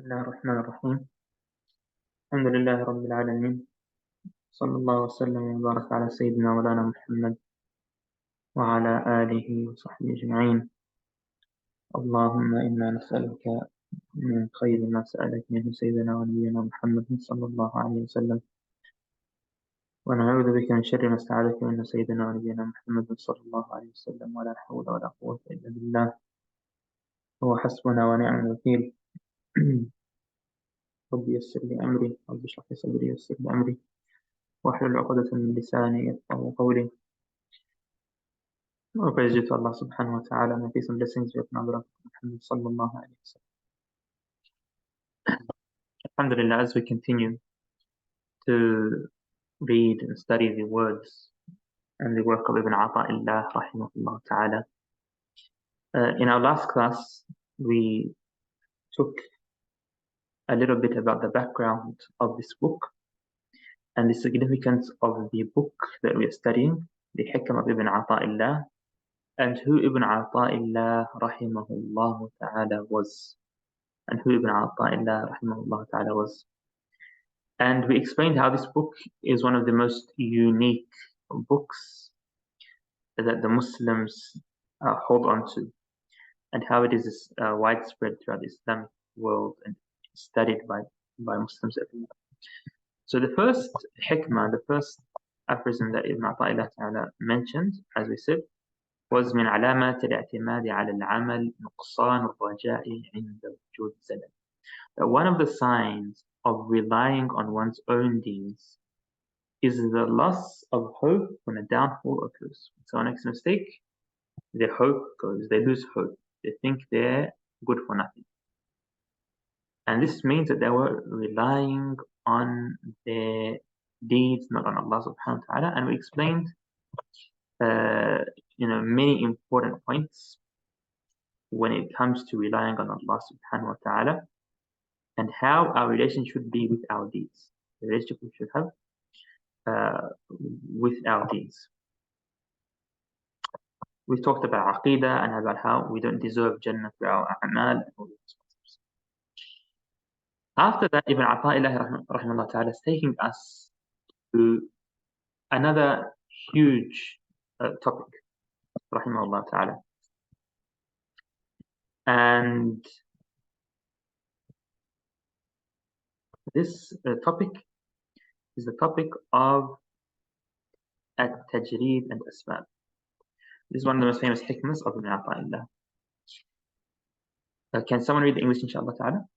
الله الرحمن الرحيم. الحمد لله رب العالمين، صلى الله وسلم وبارك على سيدنا مولانا محمد وعلى آله وصحبه أجمعين. اللهم إنا نسألك من خير ما سألك منه سيدنا ونبينا محمد صلى الله عليه وسلم، ونعوذ بك من شر ما استعاذك منه سيدنا ونبينا محمد صلى الله عليه وسلم، ولا حول ولا قوة إلا بالله، هو حسبنا ونعم الوكيل. رب يسر لي أمري، رب اشرح لي صدري ويسر لي أمري، واحلل عقدة من لساني يفقهوا قولي. All praise to Allah subhanahu wa ta'ala, and peace and blessings be upon Prophet Muhammad sallallahu alayhi wa sallam. Alhamdulillah, as we continue to read and study the words and the work of Ibn illāh rahimahullah ta'ala, in our last class we took a little bit about the background of this book and the significance of the book that we are studying, the Ḥikam of Ibn illāh, and who Ibn illāh rahimahullah ta'ala was. And who Ibn illāh rahimahullah ta'ala was. And we explained how this book is one of the most unique books that the Muslims hold on to, and how it is widespread throughout the Islamic world and studied by Muslims everywhere. So the first hikmah, the first aphorism that Ibn illāh ta'ala mentioned, as we said, was من علامات الاعتماد على العمل نقصان الرجاء عند وجود زلل. That one of the signs of relying on one's own deeds is the loss of hope when a downfall occurs. When someone makes a mistake, their hope goes, they lose hope, they think they're good for nothing. And this means that they were relying on their deeds, not on Allah subhanahu wa ta'ala. And we explained many important points when it comes to relying on Allah subhanahu wa ta'ala, and how our relationship should be with our deeds. The relationship we should have with our deeds. We talked about aqeedah and about how we don't deserve Jannah through our a'mal. After that, Ibn illāh rahimahullah ta'ala is taking us to another huge topic, rahimahullah ta'ala. And this topic is the topic of at-tajreed and asbab. This is one of the most famous hikmas of Ibn illāh. Can someone read the English, inshallah ta'ala?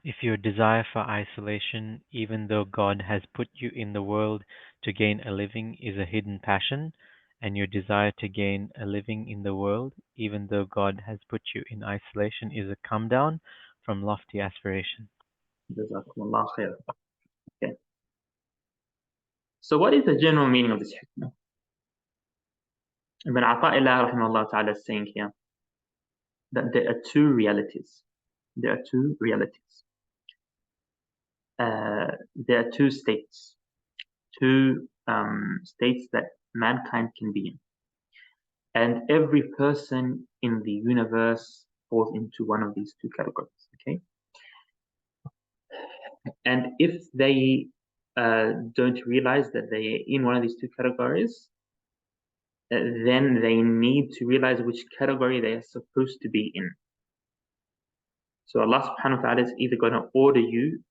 If your desire for isolation, even though God has put you in the world to gain a living, is a hidden passion, and your desire to gain a living in the world, even though God has put you in isolation, is a come down from lofty aspiration. Jazakumullah khair. Okay. So what is the general meaning of this hikmah? Ibn illāh rahimahullah ta'ala is saying here that there are two realities. There are two realities. There are two states. Two states that mankind can be in. And every person in the universe falls into one of these two categories. Okay? And if they don't realize that they are in one of these two categories, then they need to realize which category they are supposed to be in. So Allah subhanahu wa ta'ala is either going to order you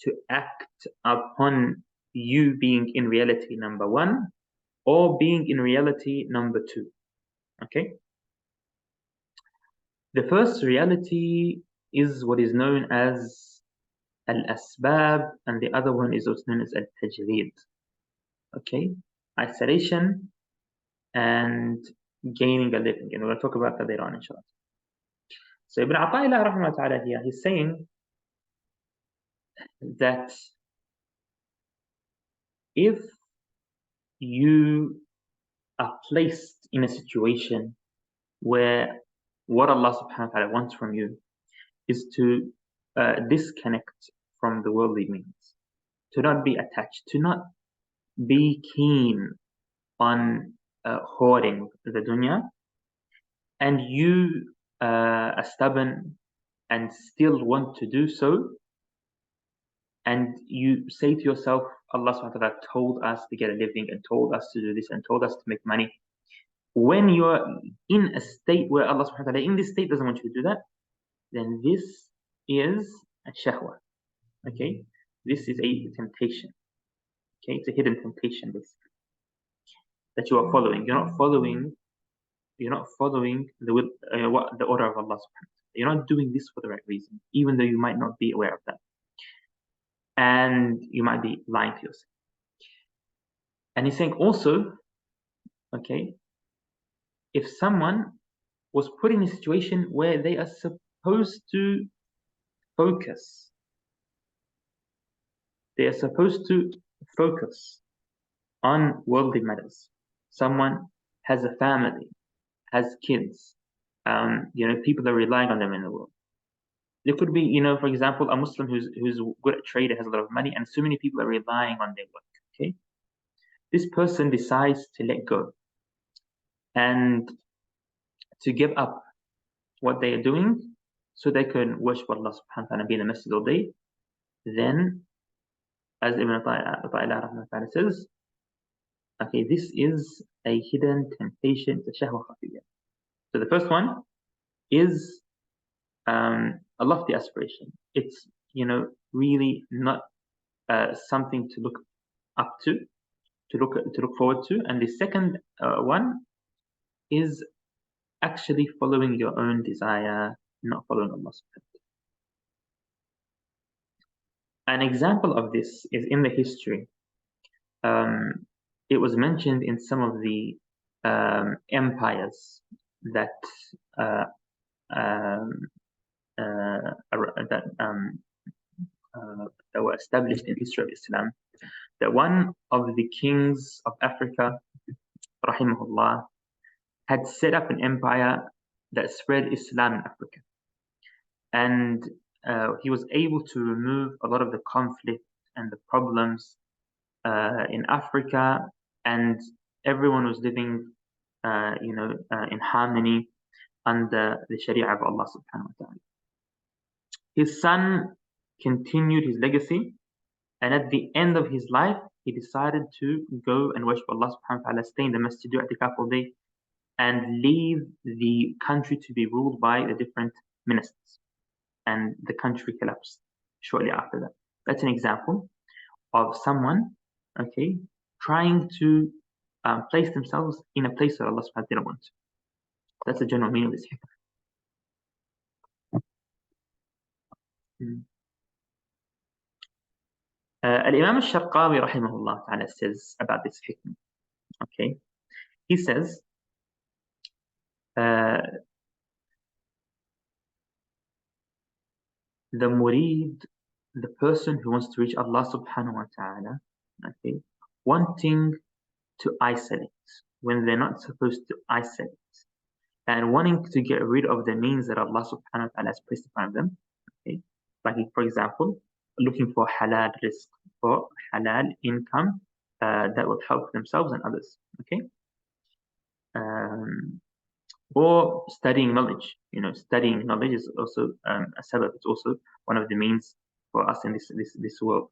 to act upon you being in reality number one, or being in reality number two. Okay? The first reality is what is known as al-asbab, and the other one is what's known as al-tajreed. Okay? Isolation and gaining a living. And we're going to talk about that later on, inshallah. So Ibn illāh rahimahullah ta'ala here, he's saying that if you are placed in a situation where what Allah subhanahu wa ta'ala wants from you is to disconnect from the worldly means, to not be attached, to not be keen on hoarding the dunya, and you are stubborn and still want to do so, and you say to yourself, Allah subhanahu wa ta'ala told us to get a living and told us to do this and told us to make money. When you're in a state where Allah subhanahu wa ta'ala in this state doesn't want you to do that, then this is a shahwa. Okay? This is a temptation. Okay? It's a hidden temptation basically that you are following. You're not following the order of Allah subhanahu wa ta'ala. You're not doing this for the right reason, even though you might not be aware of that. And you might be lying to yourself. And he's saying also, okay, if someone was put in a situation where they are supposed to focus, on worldly matters. Someone has a family, has kids, people are relying on them in the world. There could be, for example, a Muslim who's good at trade, has a lot of money, and so many people are relying on their work. Okay, this person decides to let go and to give up what they are doing so they can worship Allah subhanahu wa ta'ala and be in the masjid all day. Then, as Ibn Āṭā says, okay, this is a hidden temptation, it's a shahwa khafiyya. So the first one is a lofty aspiration. It's really not something to look up to look forward to. And the second one is actually following your own desire, not following Allah subhanahu wa ta'ala. An example of this is in the history. It was mentioned in some of the empires that were established in history of Islam, that one of the kings of Africa, rahimahullah, had set up an empire that spread Islam in Africa. And he was able to remove a lot of the conflict and the problems in Africa, and everyone was living in harmony under the Sharia of Allah subhanahu wa ta'ala. His son continued his legacy, and at the end of his life, he decided to go and worship Allah subhanahu wa ta'ala, stay in the masjid, do i'tikaf all day, and leave the country to be ruled by the different ministers. And the country collapsed shortly after that. That's an example of someone, okay, trying to place themselves in a place that Allah subhanahu wa ta'ala didn't want to. That's the general meaning of this hikmah. Al-Imam al-Sharqawi rahimahullah ta'ala says about this hikmah. Okay, he says, the murid, the person who wants to reach Allah subhanahu wa ta'ala, okay, wanting to isolate when they're not supposed to isolate, and wanting to get rid of the means that Allah subhanahu wa ta'ala has placed upon them, okay, like for example, looking for halal rizq, for halal income that will help themselves and others, okay, or studying knowledge. Studying knowledge is also a sabab. It's also one of the means for us in this world.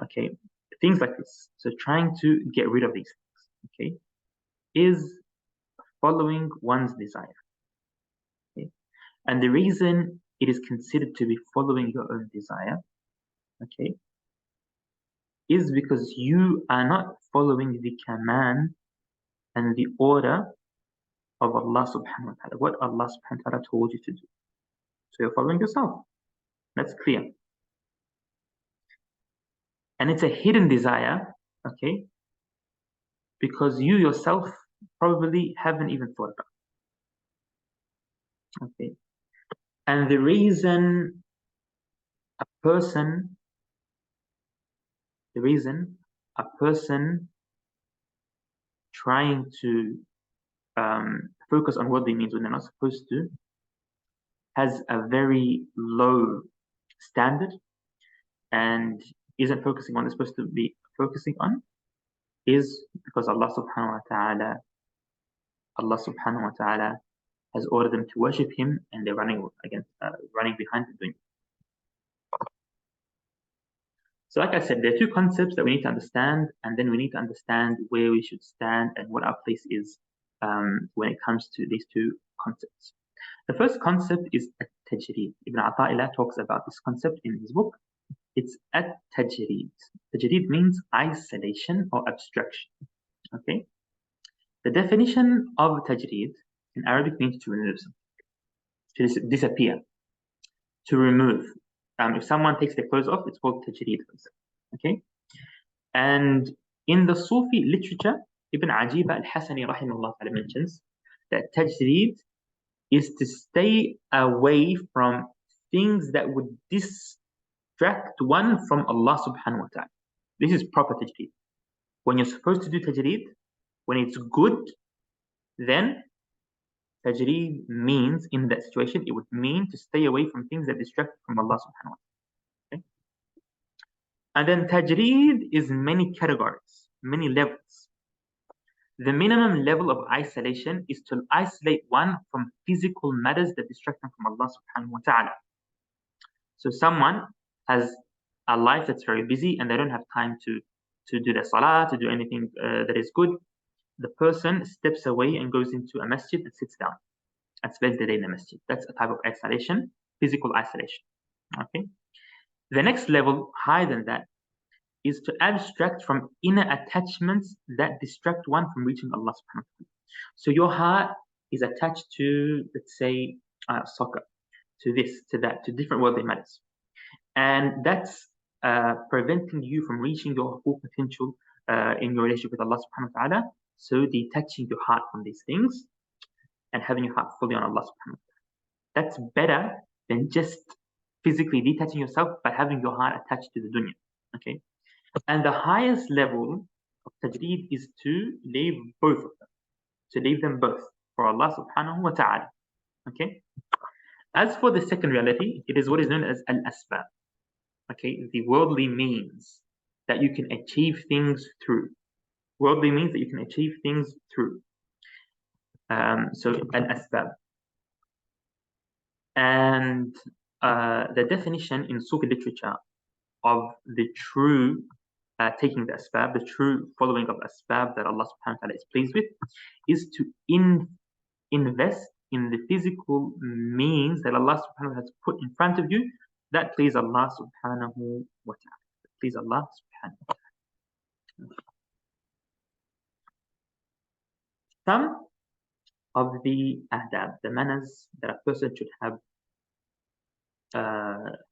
Okay, things like this. So trying to get rid of these things, okay, is following one's desire. Okay, and the reason it is considered to be following your own desire, okay, is because you are not following the command and the order of Allah subhanahu wa ta'ala, what Allah subhanahu wa ta'ala told you to do. So you're following yourself. That's clear. And it's a hidden desire, okay, because you yourself probably haven't even thought about it. Okay. And the reason a person trying to focus on worldly means when they're not supposed to has a very low standard and isn't focusing on what they're supposed to be focusing on is because Allah subhanahu wa ta'ala has ordered them to worship Him, and they're running behind the dunya. So like I said, there are two concepts that we need to understand, and then we need to understand where we should stand and what our place is when it comes to these two concepts. The first concept is at-tajreed. Ibn Āṭā talks about this concept in his book. It's at-tajreed. Tajreed means isolation or abstraction. Okay. The definition of tajreed in Arabic means to remove something, to disappear, to remove. If someone takes their clothes off, it's called tajreed. Okay. And in the Sufi literature, Ibn Ajib al-Hasani rahimahullah mentions that tajreed is to stay away from things that would distract one from Allah subhanahu wa ta'ala. This is proper tajreed. When you're supposed to do tajreed, when it's good, then tajreed means, in that situation, it would mean to stay away from things that distract from Allah subhanahu wa ta'ala. Okay? And then tajreed is many categories, many levels. The minimum level of isolation is to isolate one from physical matters that distract them from Allah subhanahu wa ta'ala. So someone has a life that's very busy and they don't have time to do their salah, to do anything that is good. The person steps away and goes into a masjid and sits down and spends the day in the masjid. That's a type of isolation, physical isolation. Okay. The next level, higher than that, is to abstract from inner attachments that distract one from reaching Allah subhanahu wa ta'ala. So your heart is attached to, let's say, soccer, to this, to that, to different worldly matters. And that's preventing you from reaching your full potential in your relationship with Allah subhanahu wa ta'ala. So detaching your heart from these things and having your heart fully on Allah subhanahu wa ta'ala. That's better than just physically detaching yourself, but having your heart attached to the dunya. Okay. And the highest level of tajreed is to leave both of them, to leave them both for Allah subhanahu wa ta'ala. Okay. As for the second reality, it is what is known as al-asbab. Okay, the worldly means that you can achieve things through. Worldly means that you can achieve things through. So al-asbab. And the definition in Sufi literature of the true taking the asbab, the true following of asbab that Allah subhanahu wa ta'ala is pleased with, is to invest in the physical means that Allah subhanahu wa ta'ala has put in front of you that please Allah subhanahu wa ta'ala. Please Allah subhanahu wa ta'ala. Some of the adab, the manners that a person should have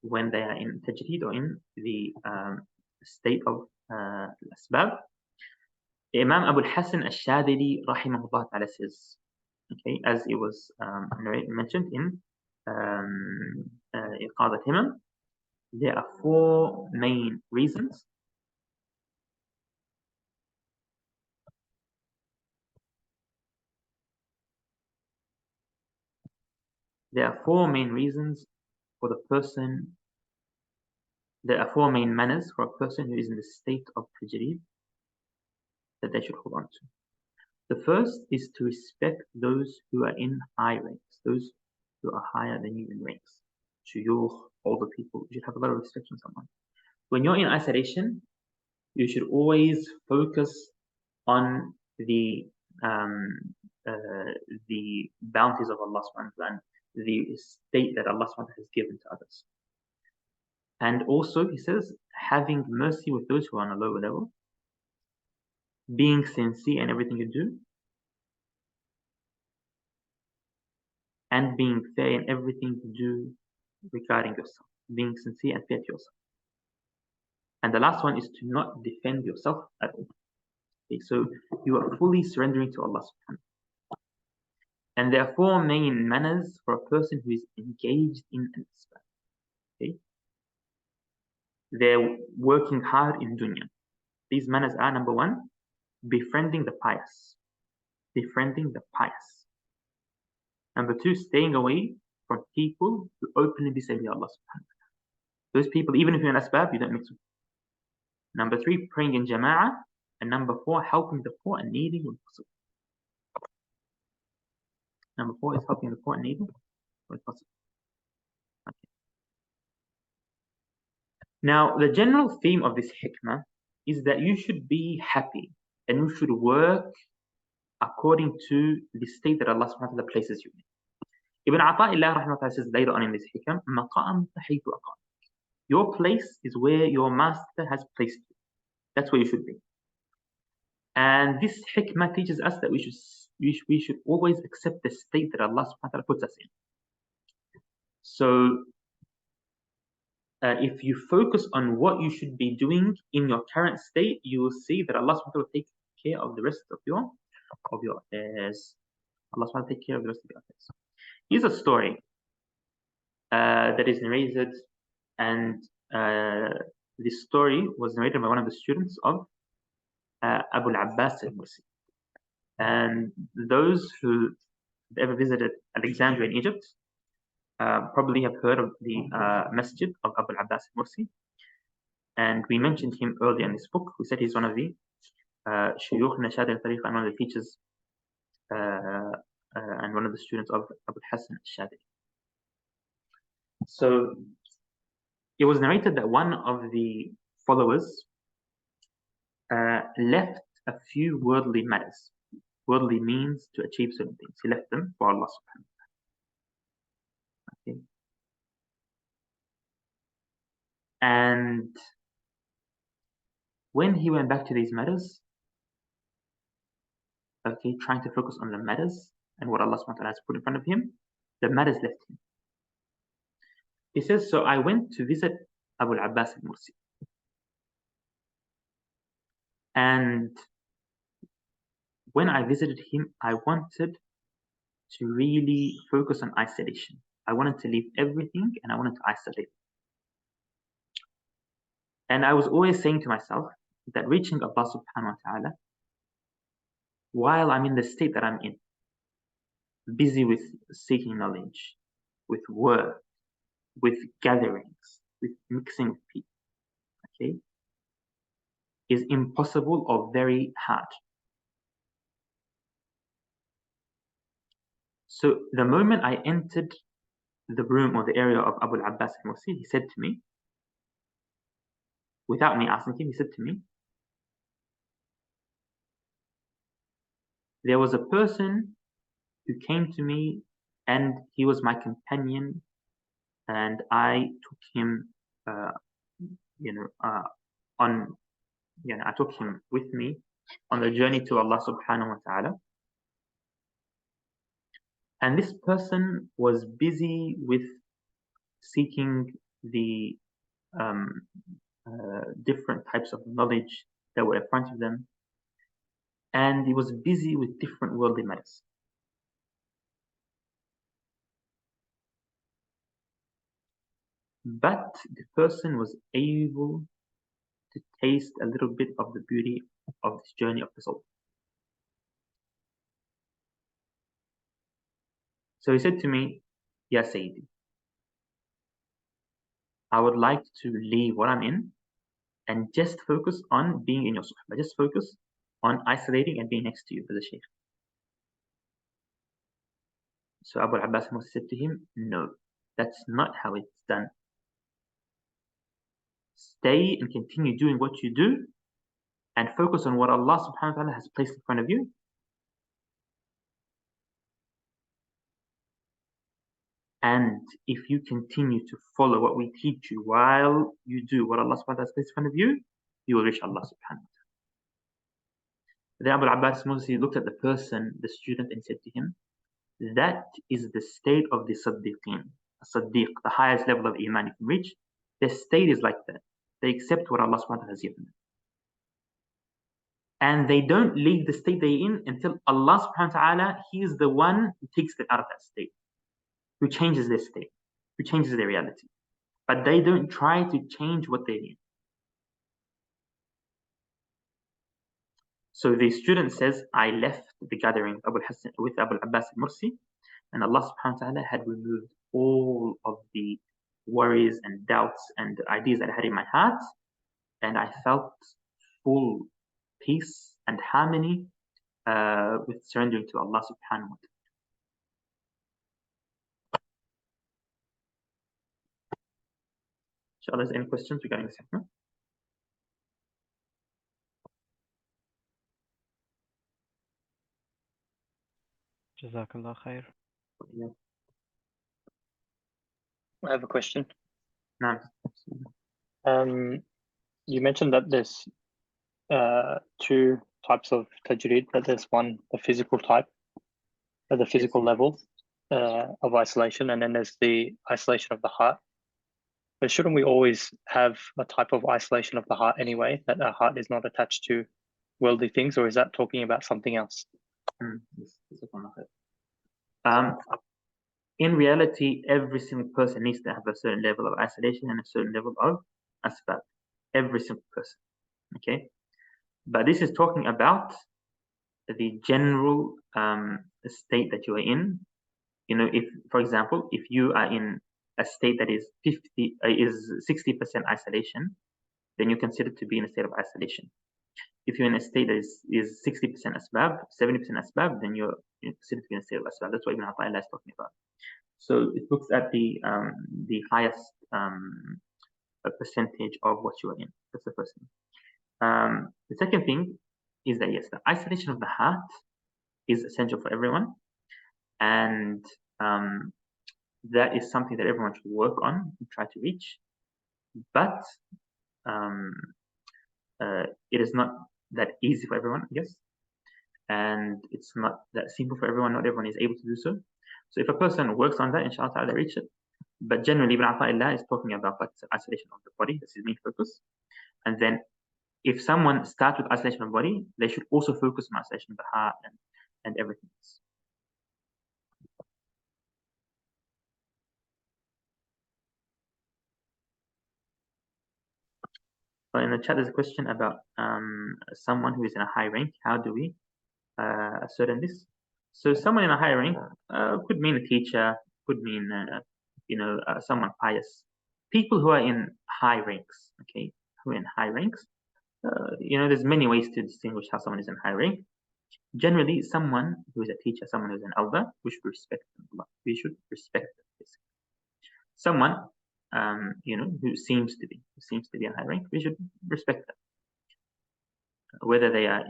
when they are in tajreed or in the state of al-asbab. Imam Abu al-Hasan al-Shadili rahimahullah ta'ala says, okay, as it was mentioned in al-Ḥikam, there are four main reasons for the person. There are four main manners for a person who is in the state of tajreed that they should hold on to. The first is to respect those who are in high ranks, those who are higher than you in ranks. Shuyukh, older people, you should have a lot of respect for someone. When you're in isolation, you should always focus on the bounties of Allah subhanahu wa ta'ala, the state that Allah subhanahu wa ta'ala has given to others. And also, he says, having mercy with those who are on a lower level, being sincere in everything you do, and being fair in everything you do regarding yourself, being sincere and fair to yourself. And the last one is to not defend yourself at all. Okay, so you are fully surrendering to Allah subhanahu wa ta'ala. And there are four main manners for a person who is engaged in an asbab. Okay? They're working hard in dunya. These manners are, number one, befriending the pious. Befriending the pious. Number two, staying away from people who openly disobey Allah subhanahu wa ta'ala. Those people, even if you're in asbab, you don't mix with them. Number three, praying in jama'ah And number 4, helping the poor and needy when possible. Number 4 is helping the poor and needy when possible. Okay. Now, the general theme of this hikmah is that you should be happy and you should work according to the state that Allah subhanahu wa ta'ala places you in. Ibn ʿAṭā illāh says later on in this hikam, مَقَامُ حَيْثُ أَقَامَ. Your place is where your master has placed you. That's where you should be. And this hikmah teaches us that we should always accept the state that Allah subhanahu wa ta'ala puts us in. So if you focus on what you should be doing in your current state, you will see that Allah subhanahu wa ta'ala will take care of the rest of your affairs. Allah subhanahu wa ta'ala will take care of the rest of your affairs. Here's a story that is narrated, and this story was narrated by one of the students of Abu al-Abbas al-Mursi. And those who have ever visited Alexandria in Egypt probably have heard of the masjid of Abu al-Abbas al-Mursi. And we mentioned him earlier in this book. We said he's one of the shuyukh Nashad al-Tariqa and one of the teachers and one of the students of Abu al-Hasan al-Shadili. So it was narrated that one of the followers left a few worldly matters, worldly means to achieve certain things. He left them for Allah subhanahu wa ta'ala. Okay. And when he went back to these matters, okay, trying to focus on the matters and what Allah subhanahu wa ta'ala has put in front of him, the matters left him. He says, so I went to visit Abu al-Abbas al-Mursi. And when I visited him, I wanted to really focus on isolation. I wanted to leave everything and I wanted to isolate. And I was always saying to myself that reaching Allah subhanahu wa ta'ala, while I'm in the state that I'm in, busy with seeking knowledge, with work, with gatherings, with mixing with people, okay, is impossible or very hard. So the moment I entered the room or the area of Abu al-Abbas al-Mursi, he said to me, without me asking him, he said to me, there was a person who came to me and he was my companion, and I took him, I took him with me on the journey to Allah subhanahu wa ta'ala. And this person was busy with seeking the different types of knowledge that were in front of them. And he was busy with different worldly matters. But the person was able to taste a little bit of the beauty of this journey of the soul. So he said to me, Ya Sayyidi, I would like to leave what I'm in and just focus on being in your suhbah. Just focus on isolating and being next to you as a shaykh. So Abu al-Abbas said to him, no, that's not how it's done. Stay and continue doing what you do and focus on what Allah subhanahu wa ta'ala has placed in front of you. And if you continue to follow what we teach you while you do what Allah subhanahu wa ta'ala has placed in front of you, you will reach Allah subhanahu wa ta'ala. Then Abu al-Abbas looked at the person, the student, and said to him, that is the state of the Siddiqeen. Siddiq, the highest level of Iman you can reach. Their state is like that. They accept what Allah subhanahu wa ta'ala has given them. And they don't leave the state they're in until Allah subhanahu wa ta'ala, He is the one who takes them out of that state, who changes their state, who changes their reality. But they don't try to change what they're in. So the student says, I left the gathering with Abu al-Abbas al-Mursi, and Allah subhanahu wa ta'ala had removed all of the worries and doubts and ideas that I had in my heart, and I felt full peace and harmony with surrendering to Allah subhanahu wa ta'ala. Inshallah, is there any questions regarding this hikmah? Jazakallah khair. Yeah. I have a question. No. You mentioned that there's two types of tajreed, that there's one, the physical type, at the physical level of isolation, and then there's the isolation of the heart. But shouldn't we always have a type of isolation of the heart anyway, that our heart is not attached to worldly things, or is that talking about something else? In reality, every single person needs to have a certain level of isolation and a certain level of asbab. Every single person. Okay? But this is talking about the general state that you are in. You know, if, for example, if you are in a state that is 60% isolation, then you're considered to be in a state of isolation. If you're in a state that is 60% asbab, 70% asbab, then you're considered to be in a state of asbab. That's what Ibn ʿAṭā is talking about. So it looks at the highest percentage of what you are in. That's the first thing. The second thing is that, yes, the isolation of the heart is essential for everyone, and that is something that everyone should work on and try to reach. But it is not that easy for everyone, I guess, and it's not that simple for everyone. Not everyone is able to do so. So if a person works on that, inshallah, they reach it. But generally, Ibn ʿAṭā is talking about isolation of the body. That's his main focus. And then if someone starts with isolation of the body, they should also focus on isolation of the heart and everything else. In the chat, there's a question about someone who is in a high rank. How do we ascertain this? So someone in a high rank could mean a teacher, could mean someone pious. People who are in high ranks, okay, who are in high ranks, there's many ways to distinguish how someone is in high rank. Generally, someone who is a teacher, someone who is an elder, we should respect them. We should respect them. Someone, who seems to be a high rank, we should respect them. Whether they are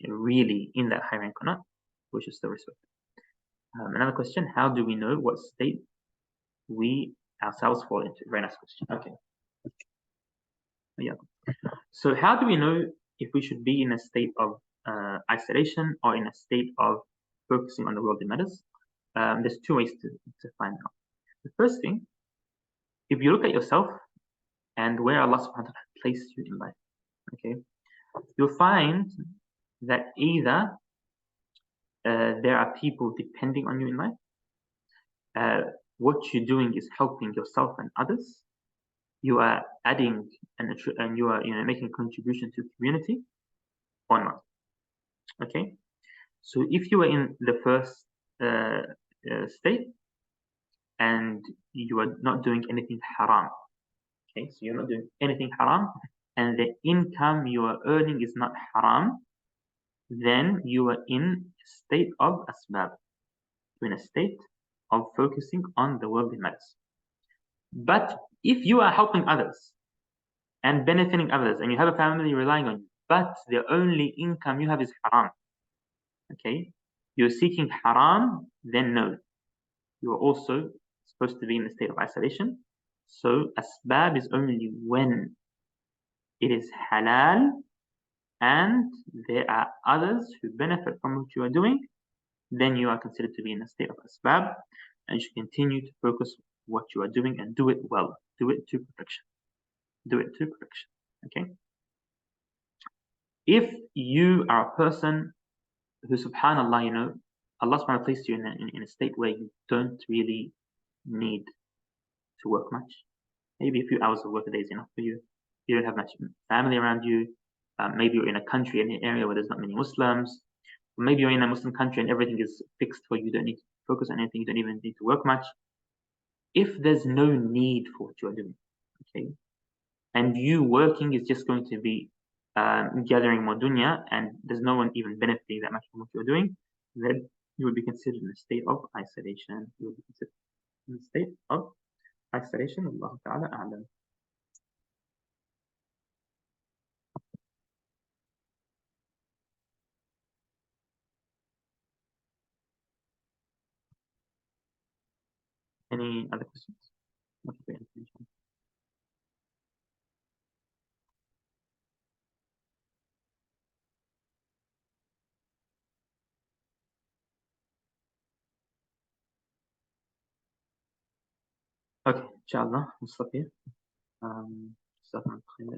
really in that high rank or not, we should still respect them. Another question: how do we know what state we ourselves fall into? Very nice question. Okay. Yeah. So how do we know if we should be in a state of isolation or in a state of focusing on the worldly matters? There's two ways to find out. The first thing, if you look at yourself and where Allah subhanahu wa ta'ala placed you in life, okay, you'll find that either there are people depending on you in life, what you're doing is helping yourself and others, you are adding and you are making a contribution to the community or not. Okay, so if you are in the first state and you are not doing anything haram, okay, so you're not doing anything haram and the income you are earning is not haram, then you are in a state of asbab, in a state of focusing on the worldly matters. But if you are helping others and benefiting others and you have a family relying on you, but the only income you have is haram, okay, you're seeking haram, then no, you are also supposed to be in a state of isolation. So asbab is only when it is halal and there are others who benefit from what you are doing, then you are considered to be in a state of asbab, and you should continue to focus what you are doing and do it well. Do it to perfection. Do it to perfection. Okay? If you are a person who, subhanAllah, Allah subhanahu wa ta'ala placed you in a state where you don't really need to work much. Maybe a few hours of work a day is enough for you. You don't have much family around you. Maybe you're in a country, in an area where there's not many Muslims. Or maybe you're in a Muslim country and everything is fixed for you. You don't need to focus on anything. You don't even need to work much. If there's no need for what you're doing, okay, and you working is just going to be gathering more dunya, and there's no one even benefiting that much from what you're doing, then you will be considered in a state of isolation. You will be considered in a state of isolation. Allah Ta'ala A'lam. Any other questions? What is the information? Okay, inshallah, we'll stop here.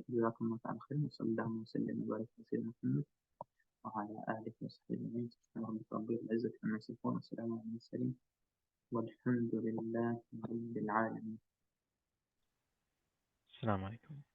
جزاكم الله تعالى خير، وصلى الله وسلم وبارك على سيدنا محمد وعلى آله وصحبه أجمعين. سبحان ربك رب العزة عما يصفون، وسلام على المرسلين، والحمد لله رب العالمين. السلام عليكم.